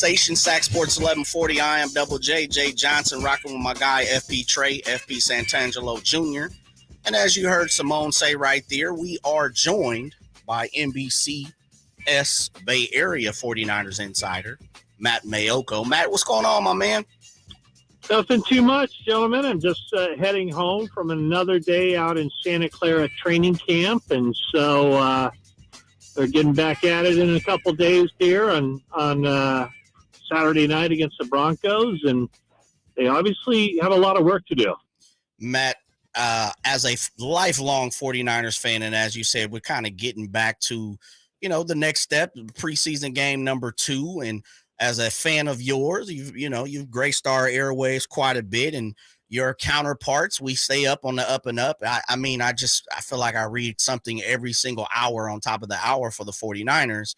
Station Sac Sports 1140. I am Double J Johnson, rocking with my guy FP Trey, FP Santangelo Jr. And as you heard Simone say right there, we are joined by NBC Bay Area 49ers insider Matt Maiocco. Matt, what's going on, my man? Nothing too much, gentlemen. I'm just heading home from another day out in Santa Clara training camp, and so they're getting back at it in a couple days here on Saturday night against the Broncos, and they obviously have a lot of work to do. Matt, as a lifelong 49ers fan, and as you said, we're kind of getting back to, the next step, preseason game number 2, and as a fan of yours, you've graced our airwaves quite a bit, and your counterparts, we stay up on the up and up. I feel like I read something every single hour on top of the hour for the 49ers.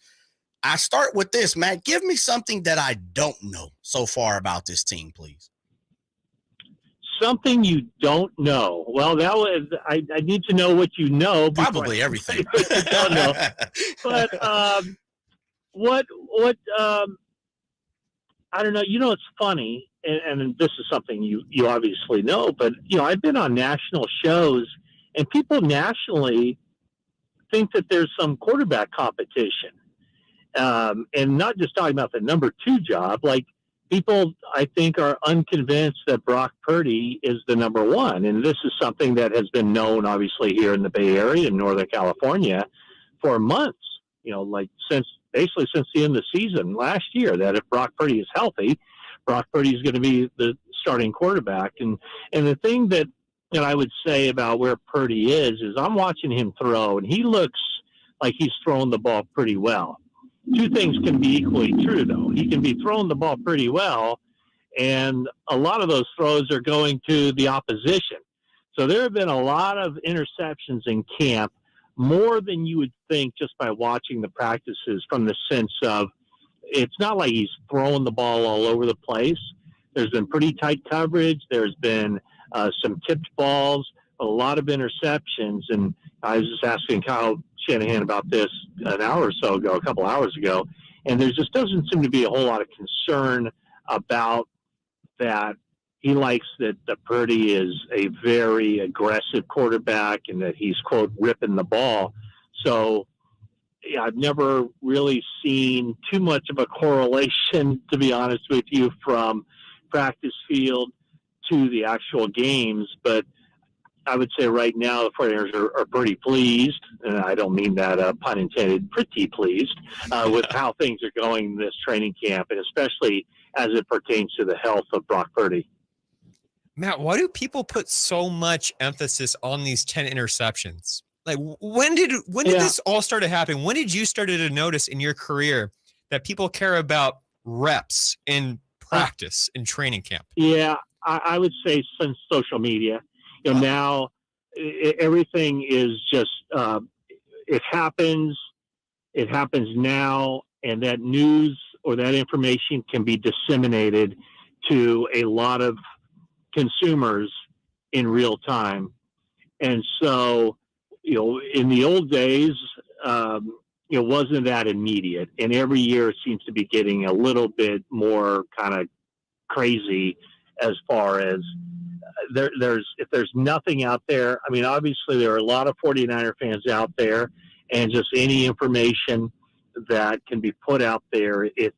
I start with this, Matt. Give me something that I don't know so far about this team, please. Something you don't know. Well, that was I need to know what you know. Probably everything. I don't know. But what I don't know. It's funny, and this is something you obviously know, but I've been on national shows, and people nationally think that there's some quarterback competition. And not just talking about the number 2 job, like people, I think, are unconvinced that Brock Purdy is the number 1. And this is something that has been known, obviously, here in the Bay Area in Northern California for months, since the end of the season last year, that if Brock Purdy is healthy, Brock Purdy is going to be the starting quarterback. And the thing that I would say about where Purdy is I'm watching him throw, and he looks like he's throwing the ball pretty well. 2 things can be equally true, though. He can be throwing the ball pretty well, and a lot of those throws are going to the opposition. So there have been a lot of interceptions in camp, more than you would think just by watching the practices, from the sense of it's not like he's throwing the ball all over the place. There's been pretty tight coverage. There's been some tipped balls, a lot of interceptions. And I was just asking Kyle Shanahan about this a couple hours ago, and there just doesn't seem to be a whole lot of concern about that. He likes that Purdy is a very aggressive quarterback and that he's, quote, ripping the ball. So I've never really seen too much of a correlation, to be honest with you, from practice field to the actual games. But I would say right now the 49ers are pretty pleased, and I don't mean that pun intended, pretty pleased with how things are going this training camp, and especially as it pertains to the health of Brock Purdy. Matt, why do people put so much emphasis on these 10 interceptions? Like, when did this all start to happen? When did you start to notice in your career that people care about reps in practice in training camp? Yeah, I would say since social media. Now everything is just it happens now, and that news or that information can be disseminated to a lot of consumers in real time. And so, in the old days, it wasn't that immediate. And every year it seems to be getting a little bit more kind of crazy as far as if there's nothing out there. I mean, obviously there are a lot of 49er fans out there, and just any information that can be put out there, it's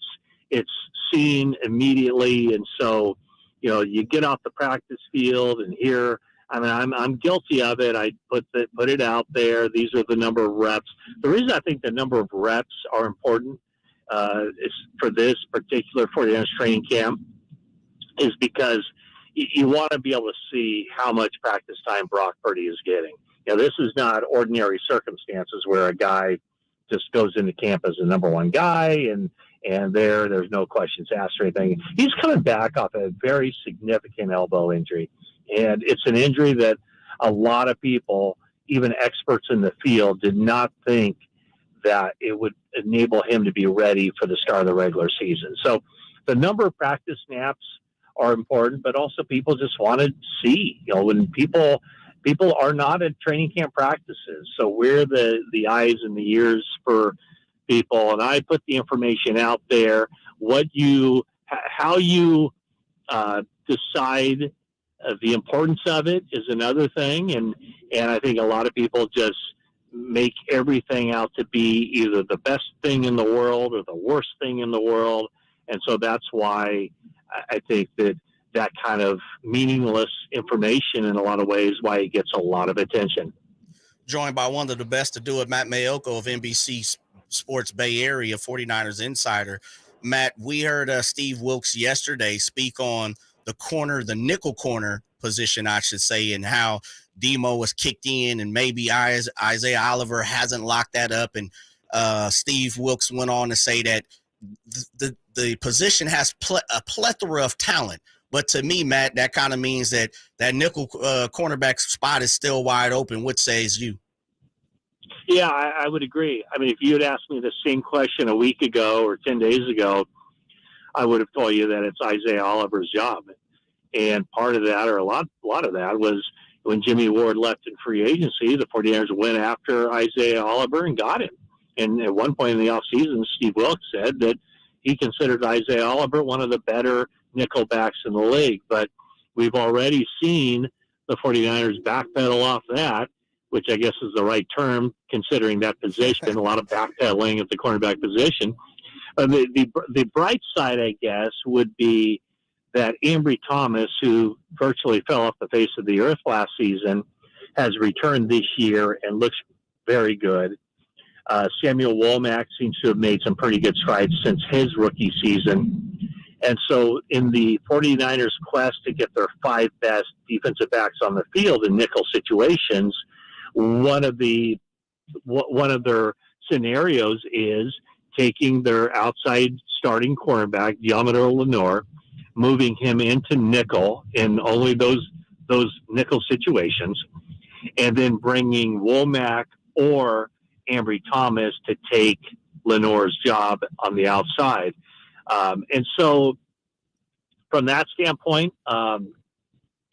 seen immediately. And so, you get off the practice field and hear, I mean, I'm guilty of it. I put it out there. These are the number of reps. The reason I think the number of reps are important is for this particular 49ers training camp is because you want to be able to see how much practice time Brock Purdy is getting. This is not ordinary circumstances where a guy just goes into camp as the number 1 guy and there's no questions asked or anything. He's coming back off a very significant elbow injury. And it's an injury that a lot of people, even experts in the field, did not think that it would enable him to be ready for the start of the regular season. So the number of practice snaps are important, but also people just want to see, when people are not at training camp practices. So we're the eyes and the ears for people. And I put the information out there how you decide the importance of it is another thing. And I think a lot of people just make everything out to be either the best thing in the world or the worst thing in the world. And so that's why I think that kind of meaningless information in a lot of ways, why it gets a lot of attention. Joined by one of the best to do it, Matt Maiocco of NBC Sports Bay Area, 49ers insider. Matt, we heard Steve Wilks yesterday speak on the nickel corner position, I should say, and how Demo was kicked in and maybe Isaiah Oliver hasn't locked that up. And Steve Wilks went on to say that the position has a plethora of talent. But to me, Matt, that kind of means that nickel cornerback spot is still wide open. What says you? Yeah, I would agree. I mean, if you had asked me the same question a week ago or 10 days ago, I would have told you that it's Isaiah Oliver's job. And part of that, or a lot of that, was when Jimmy Ward left in free agency, the 49ers went after Isaiah Oliver and got him. And at one point in the offseason, Steve Wilks said that he considered Isaiah Oliver one of the better nickel backs in the league. But we've already seen the 49ers backpedal off that, which I guess is the right term considering that position, a lot of backpedaling at the cornerback position. The bright side, I guess, would be that Ambry Thomas, who virtually fell off the face of the earth last season, has returned this year and looks very good. Samuel Womack seems to have made some pretty good strides since his rookie season. And so in the 49ers' quest to get their 5 best defensive backs on the field in nickel situations, one of their scenarios is taking their outside starting cornerback, Diamador Lenore, moving him into nickel in only those nickel situations, and then bringing Womack or Ambry Thomas to take Lenore's job on the outside. And so from that standpoint,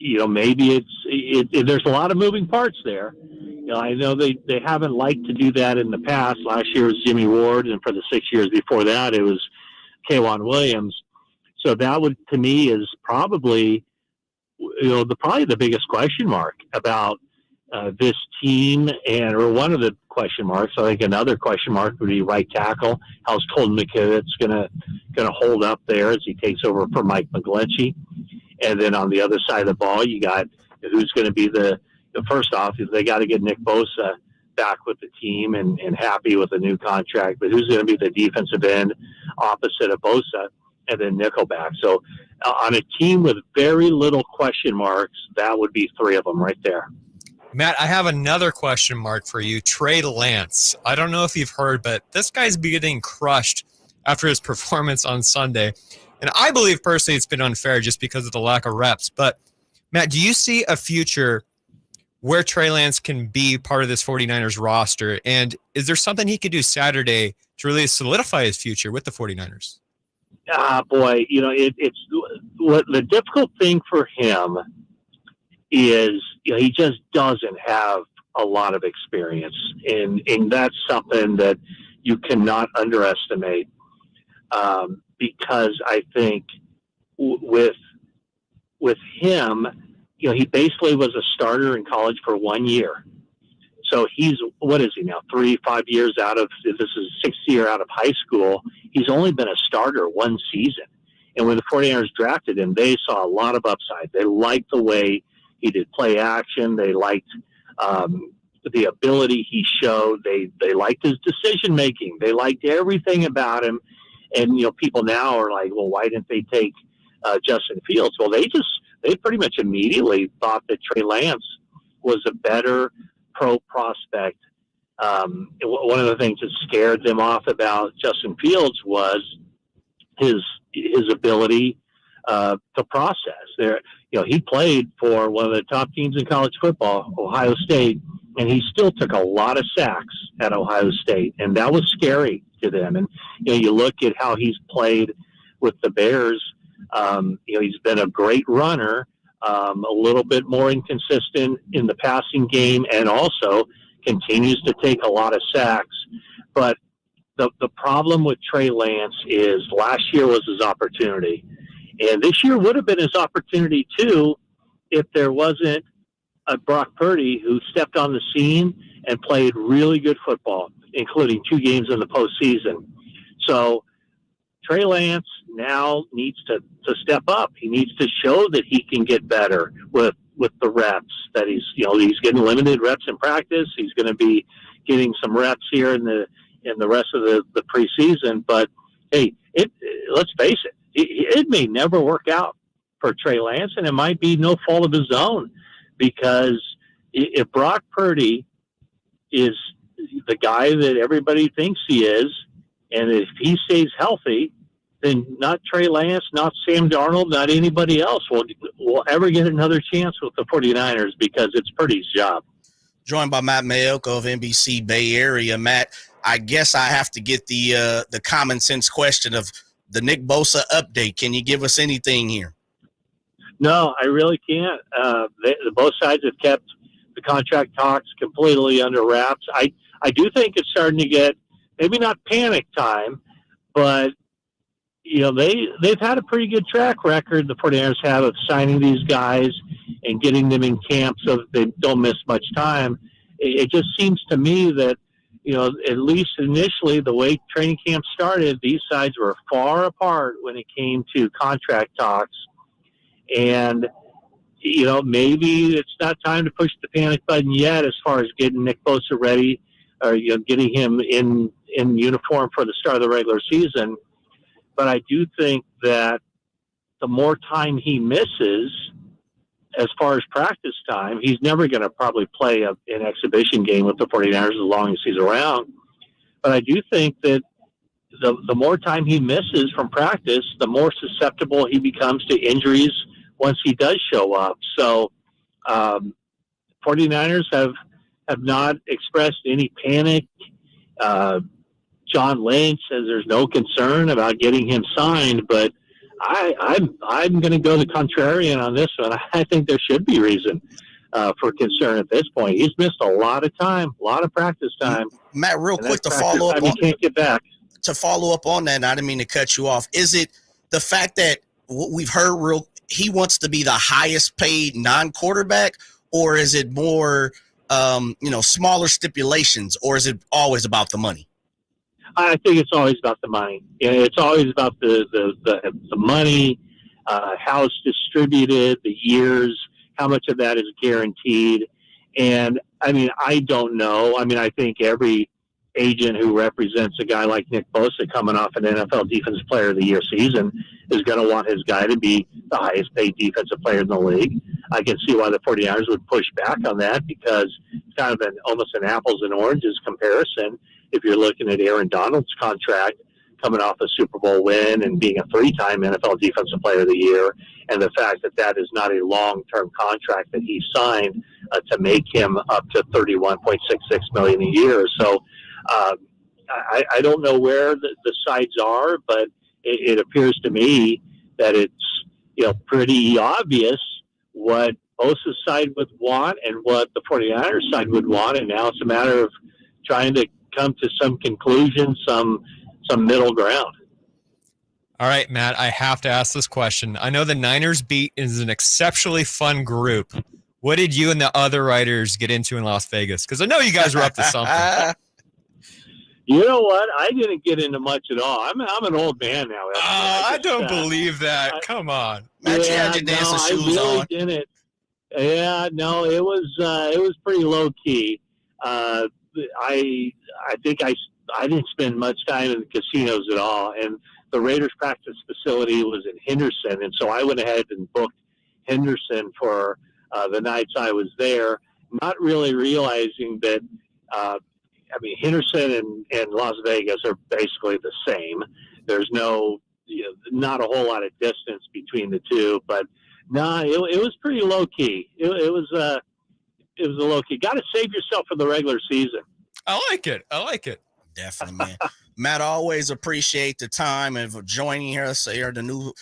maybe there's a lot of moving parts there. I know they haven't liked to do that in the past. Last year was Jimmy Ward, and for the 6 years before that, it was K'Wan Williams. So that would, to me, is probably, probably the biggest question mark about this team, or one of the question marks. I think another question mark would be right tackle. How's Colton McKivitz gonna hold up there as he takes over for Mike McGlinchey? And then on the other side of the ball, you got who's going to be the first off, is they got to get Nick Bosa back with the team and happy with the new contract. But who's going to be the defensive end opposite of Bosa, and then nickelback? So on a team with very little question marks, that would be 3 of them right there. Matt, I have another question mark for you. Trey Lance. I don't know if you've heard, but this guy's getting crushed after his performance on Sunday. And I believe personally it's been unfair just because of the lack of reps. But, Matt, do you see a future where Trey Lance can be part of this 49ers roster? And is there something he could do Saturday to really solidify his future with the 49ers? Boy, it's what the difficult thing for him is, he just doesn't have a lot of experience. And that's something that you cannot underestimate. Because I think with him, he basically was a starter in college for 1 year. So he's, what is he now, 3-5 years out of, this is 6th year out of high school. He's only been a starter 1 season. And when the 49ers drafted him, they saw a lot of upside. They liked the way he did play action. They liked the ability he showed. They liked his decision making. They liked everything about him. And, people now are like, well, why didn't they take Justin Fields? Well, they pretty much immediately thought that Trey Lance was a better pro prospect. One of the things that scared them off about Justin Fields was his ability to process. He played for one of the top teams in college football, Ohio State, and he still took a lot of sacks at Ohio State, and that was scary to them. And you look at how he's played with the Bears. He's been a great runner, a little bit more inconsistent in the passing game, and also continues to take a lot of sacks. But the problem with Trey Lance is last year was his opportunity. And this year would have been his opportunity, too, if there wasn't a Brock Purdy who stepped on the scene and played really good football, including 2 games in the postseason. So Trey Lance now needs to step up. He needs to show that he can get better with the reps, that he's getting limited reps in practice. He's going to be getting some reps here in the rest of the preseason. But, hey, let's face it, it may never work out for Trey Lance, and it might be no fault of his own, because if Brock Purdy is the guy that everybody thinks he is, and if he stays healthy, then not Trey Lance, not Sam Darnold, not anybody else will ever get another chance with the 49ers, because it's Purdy's job. Joined by Matt Maiocco of NBC Bay Area. Matt, I guess I have to get the common sense question of the Nick Bosa update. Can you give us anything here? No, I really can't. Both sides have kept the contract talks completely under wraps. I do think it's starting to get maybe not panic time, but they've had a pretty good track record, the 49ers have, of signing these guys and getting them in camp so that they don't miss much time. It just seems to me that, at least initially, the way training camp started, these sides were far apart when it came to contract talks. And, maybe it's not time to push the panic button yet as far as getting Nick Bosa ready, or, getting him in uniform for the start of the regular season. But I do think that the more time he misses, as far as practice time, he's never going to probably play an exhibition game with the 49ers as long as he's around. But I do think that the more time he misses from practice, the more susceptible he becomes to injuries once he does show up. So 49ers have not expressed any panic. John Lynch says there's no concern about getting him signed, but I'm going to go the contrarian on this one. I think there should be reason for concern at this point. He's missed a lot of time, a lot of practice time. Matt, real quick to follow up, he can't get back. To follow up on that, and I didn't mean to cut you off. Is it the fact that what we've heard, he wants to be the highest paid non-quarterback, or is it more, smaller stipulations, or is it always about the money? I think it's always about the money. It's always about the money, how it's distributed, the years, how much of that is guaranteed. And, I don't know. I think every agent who represents a guy like Nick Bosa coming off an NFL Defensive Player of the Year season is going to want his guy to be the highest paid defensive player in the league. I can see why the 49ers would push back on that, because it's kind of almost an apples and oranges comparison. If you're looking at Aaron Donald's contract coming off a Super Bowl win and being a 3-time NFL Defensive Player of the Year, and the fact that is not a long-term contract that he signed to make him up to $31.66 million a year. So I don't know where the sides are, but it appears to me that it's pretty obvious what Bosa's side would want and what the 49ers side would want, and now it's a matter of trying to come to some conclusion, some middle ground. All right, Matt, I have to ask this question. I know the Niners Beat is an exceptionally fun group. What did you and the other writers get into in Las Vegas? Because I know you guys were up to something. You know what? I didn't get into much at all. I'm an old man now. I don't believe that. Come on. Matt, you had your dancing shoes really on. Didn't. Yeah, no, it was pretty low key. I think I didn't spend much time in the casinos at all, and the Raiders practice facility was in Henderson, and so I went ahead and booked Henderson for the nights I was there, not really realizing that Henderson and Las Vegas are basically the same. There's not a whole lot of distance between the two, but it was pretty low key. It was a low key. Got to save yourself for the regular season. I like it. Definitely, man. Matt, I always appreciate the time of joining us here, the new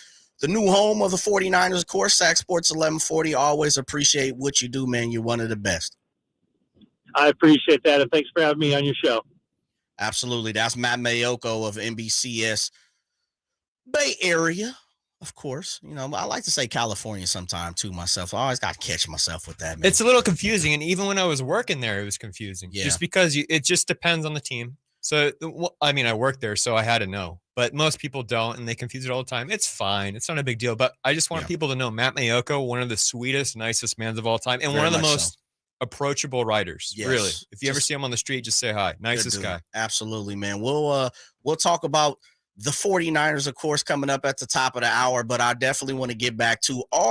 home of the 49ers, of course, Sac Sports 1140. Always appreciate what you do, man. You're one of the best. I appreciate that, and thanks for having me on your show. Absolutely. That's Matt Maiocco of NBCS Bay Area. Of course, I like to say California sometime too myself. I always got to catch myself with that, man. It's a little confusing. And even when I was working there, it was confusing just because it just depends on the team. So, I mean, I worked there, so I had to know, but most people don't, and they confuse it all the time. It's fine. It's not a big deal, but I just want people to know Matt Maiocco, one of the sweetest, nicest mans of all time, and one of the most approachable writers. Yes. Really. If you ever see him on the street, just say hi. Nicest guy. Absolutely, man. We'll talk about the 49ers, of course, coming up at the top of the hour, but I definitely want to get back to all